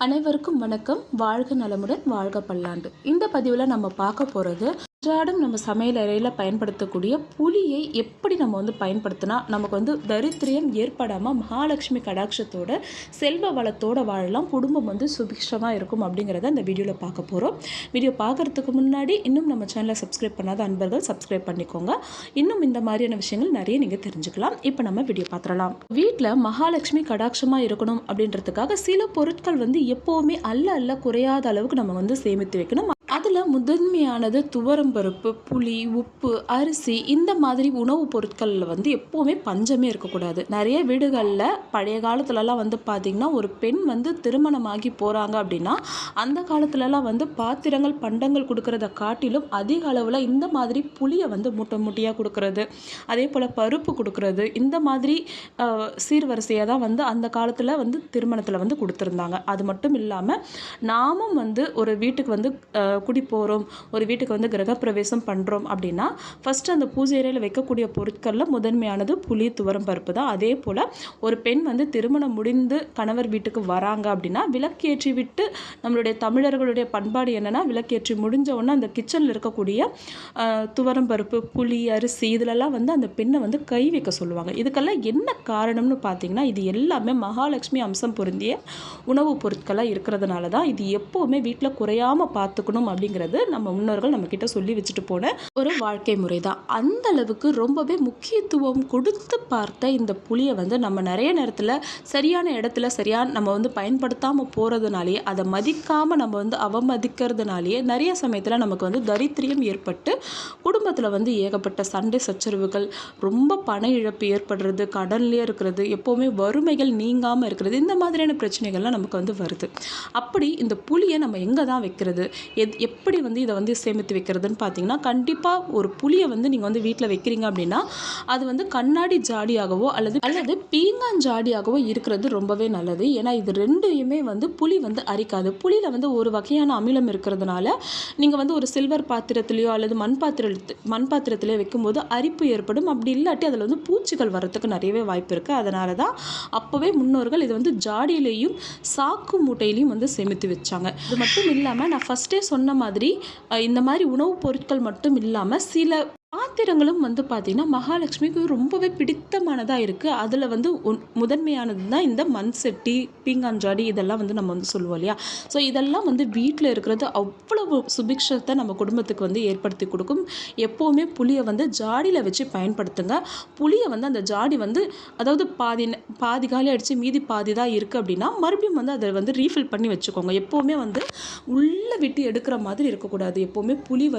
அனைவருக்கும் வணக்கம். வாழ்க நலமுடன், வாழ்க பல்லாண்டு. இந்த பதிவில் நம்ம பார்க்க போகிறது, அன்றாடம் நம்ம சமையல் அறையில் பயன்படுத்தக்கூடிய புளியை எப்படி நம்ம பயன்படுத்தினா நமக்கு தரித்திரியம் ஏற்படாமல் மகாலட்சுமி கடாட்சத்தோட செல்வ வளத்தோட வாழலாம், குடும்பம் சுபிக்ஷமாக இருக்கும் அப்படிங்கிறத இந்த வீடியோவில் பார்க்க போகிறோம். வீடியோ பார்க்குறதுக்கு முன்னாடி இன்னும் நம்ம சேனலை சப்ஸ்கிரைப் பண்ணாத அன்பர்கள் சப்ஸ்கிரைப் பண்ணிக்கோங்க. இன்னும் இந்த மாதிரியான விஷயங்கள் நிறைய நீங்கள் தெரிஞ்சுக்கலாம். இப்போ நம்ம வீடியோ பார்த்துடலாம். வீட்டில் மகாலட்சுமி கடாட்சமாக இருக்கணும் அப்படின்றதுக்காக சில பொருட்கள் எப்போவுமே அல்ல குறையாத அளவுக்கு நம்ம சேமித்து வைக்கணும். அதில் முதன்மையானது துவரம்பருப்பு, புளி, உப்பு, அரிசி, இந்த மாதிரி உணவுப் பொருட்களில் எப்போவுமே பஞ்சமே இருக்கக்கூடாது. நிறைய வீடுகளில் பழைய காலத்துலலாம் பார்த்திங்கன்னா, ஒரு பெண் திருமணமாகி போகிறாங்க அப்படின்னா அந்த காலத்துலலாம் பாத்திரங்கள் பண்டங்கள் கொடுக்கறத காட்டிலும் அதிக அளவில் இந்த மாதிரி புளியை மூட்டை மூட்டையாக கொடுக்கறது, அதே போல் பருப்பு கொடுக்கறது, இந்த மாதிரி சீர்வரிசையாக தான் அந்த காலத்தில் திருமணத்தில் கொடுத்துருந்தாங்க. அது மட்டும் இல்லாமல் நாமும் ஒரு வீட்டுக்கு குடி போகிறோம், ஒரு வீட்டுக்கு கிரகப்பிரவேசம் பண்ணுறோம் அப்படின்னா ஃபஸ்ட்டு அந்த பூஜை அறையில் வைக்கக்கூடிய பொருட்களில் முதன்மையானது புளி, துவரம் பருப்பு தான். அதே போல் ஒரு பெண் திருமணம் முடிந்து கணவர் வீட்டுக்கு வராங்க அப்படின்னா விளக்கேற்றி விட்டு, நம்மளுடைய தமிழர்களுடைய பண்பாடு என்னென்னா, விளக்கேற்றி முடிஞ்ச உடனே அந்த கிச்சனில் இருக்கக்கூடிய துவரம் பருப்பு, புளி, அரிசி இதிலெல்லாம் அந்த பெண்ணை கை வைக்க சொல்லுவாங்க. இதுக்கெல்லாம் என்ன காரணம்னு பார்த்தீங்கன்னா, இது எல்லாமே மகாலட்சுமி அம்சம் பொருந்திய உணவுப் பொருட்களாக இருக்கிறதுனால தான். இது எப்போவுமே வீட்டில் குறையாமல் பார்த்துக்கணும் அப்படிங்கிறது நம்ம முன்னோர்கள் நம்ம கிட்ட சொல்லி வச்சுட்டு போன ஒரு வாழ்க்கை முறை தான். அந்த அளவுக்கு ரொம்பவே முக்கியத்துவம் கொடுத்து பார்த்த இந்த புளியை நம்ம நிறைய நேரத்தில் சரியான இடத்துல நம்ம பயன்படுத்தாமல் போகிறதுனாலேயே, அதை மதிக்காமல் நம்ம அவமதிக்கிறதுனாலேயே நிறைய சமயத்தில் நமக்கு தரித்திரியம் ஏற்பட்டு குடும்பத்தில் ஏகப்பட்ட சண்டை சச்சரவுகள், ரொம்ப பண இழப்பு ஏற்படுறது, கடன்லேயே இருக்கிறது, எப்போவுமே வறுமைகள் நீங்காமல் இருக்கிறது, இந்த மாதிரியான பிரச்சனைகள்லாம் நமக்கு வருது. அப்படி இந்த புளியை நம்ம எங்கே தான் வைக்கிறது, எப்படி இதை சேமித்து வைக்கிறதுன்னு பார்த்தீங்கன்னா, கண்டிப்பாக ஒரு புளியை நீங்கள் வீட்டில் வைக்கிறீங்க அப்படின்னா அது கண்ணாடி ஜாடியாகவோ அல்லது பீங்கான் ஜாடியாகவோ இருக்கிறது ரொம்பவே நல்லது. ஏன்னா இது ரெண்டையுமே புளி அரிக்காது. புளியில் ஒரு வகையான அமிலம் இருக்கிறதுனால நீங்கள் ஒரு சில்வர் பாத்திரத்திலையோ அல்லது மண் பாத்திரத்திலையோ வைக்கும்போது அரிப்பு ஏற்படும். அப்படி இல்லாட்டி அதில் பூச்சிகள் வர்றதுக்கு நிறையவே வாய்ப்பு இருக்குது. அதனால தான் அப்போவே முன்னோர்கள் இது ஜாடியிலையும் சாக்கு மூட்டையிலையும் சேமித்து வச்சாங்க. இது மட்டும் இல்லாமல் நான் ஃபஸ்ட்டே சொன்ன மாதிரி இந்த மாதிரி உணவுப் பொருட்கள் மட்டும் இல்லாமல் சில பாத்திரங்களும் பார்த்தீங்கன்னா மகாலட்சுமிக்கு ரொம்பவே பிடித்தமானதாக இருக்குது. அதில் முதன்மையானது தான் இந்த மண் சட்டி, பீங்கான் ஜாடி, இதெல்லாம் நம்ம சொல்லுவோம் இல்லையா. ஸோ இதெல்லாம் வீட்டில் இருக்கிறது அவ்வளவு சுபிக்ஷத்தை நம்ம குடும்பத்துக்கு ஏற்படுத்தி கொடுக்கும். எப்போவுமே புளியை ஜாடியில் வச்சு பயன்படுத்துங்க. புளியை அந்த ஜாடி அதாவது பாதி காலி அடித்து மீதி பாதி தான் இருக்குது அப்படின்னா மறுபடியும் அதை ரீஃபில் பண்ணி வச்சுக்கோங்க. எப்போவுமே உள்ளே விட்டு எடுக்கிற மாதிரி இருக்கக்கூடாது. எப்போவுமே புளி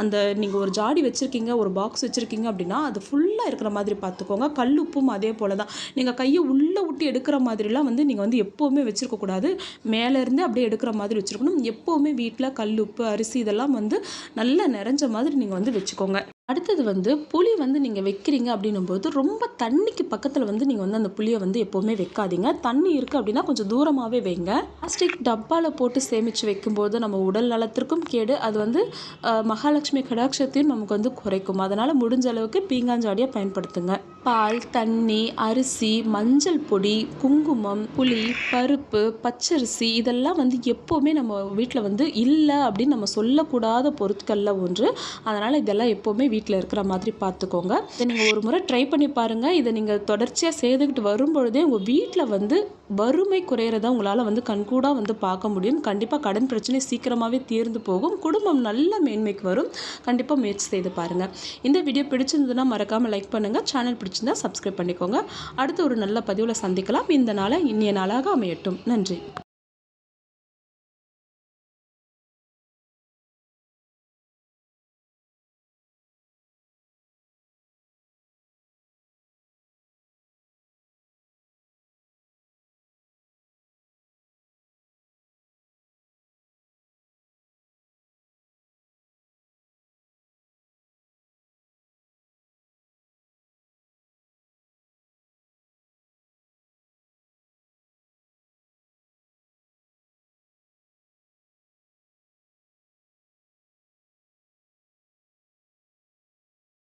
அந்த நீங்கள் ஒரு ஜாடி வச்சுருக்கீங்க, ஒரு பாக்ஸ் வச்சுருக்கீங்க அப்படின்னா அது ஃபுல்லாக இருக்கிற மாதிரி பார்த்துக்கோங்க. கல்லுப்பும் அதே போல் தான். நீங்கள் கையை உள்ளே விட்டு எடுக்கிற மாதிரிலாம் நீங்கள் எப்போவுமே வச்சுருக்கக்கூடாது. மேலேருந்து அப்படியே எடுக்கிற மாதிரி வச்சுருக்கணும். எப்போவுமே வீட்டில் கல்லுப்பு, அரிசி இதெல்லாம் நல்லா நிறைஞ்ச மாதிரி நீங்கள் வச்சுக்கோங்க. அடுத்தது புளி நீங்கள் வைக்கிறீங்க அப்படின்னும்போது ரொம்ப தண்ணிக்கு பக்கத்தில் நீங்கள் அந்த புளியை எப்போவுமே வைக்காதீங்க. தண்ணி இருக்குது அப்படின்னா கொஞ்சம் தூரமாகவே வைங்க. பிளாஸ்டிக் டப்பாவில் போட்டு சேமித்து வைக்கும்போது நம்ம உடல் நலத்திற்கும் கேடு, அது மகாலட்சுமி கடாட்சத்தையும் நமக்கு குறைக்கும். அதனால் முடிஞ்ச அளவுக்கு பீங்காஞ்சாடியாக பயன்படுத்துங்க. பால், தண்ணி, அரிசி, மஞ்சள் பொடி, குங்குமம், புளி, பருப்பு, பச்சரிசி இதெல்லாம் எப்போவுமே நம்ம வீட்டில் இல்லை அப்படின்னு நம்ம சொல்லக்கூடாத பொருட்களில் ஒன்று. அதனால் இதெல்லாம் எப்போவுமே வீட்டில் இருக்கிற மாதிரி பார்த்துக்கோங்க. இதை நீங்கள் ஒரு முறை ட்ரை பண்ணி பாருங்கள். இதை நீங்கள் தொடர்ச்சியாக செய்துக்கிட்டு வரும்பொழுதே உங்கள் வீட்டில் வறுமை குறையிறத உங்களால் கண்கூடாக பார்க்க முடியும். கண்டிப்பாக கடன் பிரச்சனை சீக்கிரமாகவே தீர்ந்து போகும். குடும்பம் நல்ல மேன்மைக்கு வரும். கண்டிப்பாக முயற்சி செய்து பாருங்கள். இந்த வீடியோ பிடிச்சிருந்ததுன்னா மறக்காமல் லைக் பண்ணுங்கள். சேனல் பிடிச்சிருந்தா சப்ஸ்கிரைப் பண்ணிக்கோங்க. அடுத்து ஒரு நல்ல பதிவில் சந்திக்கலாம். இந்த நாளை இனிய நாளாக அமையட்டும். நன்றி.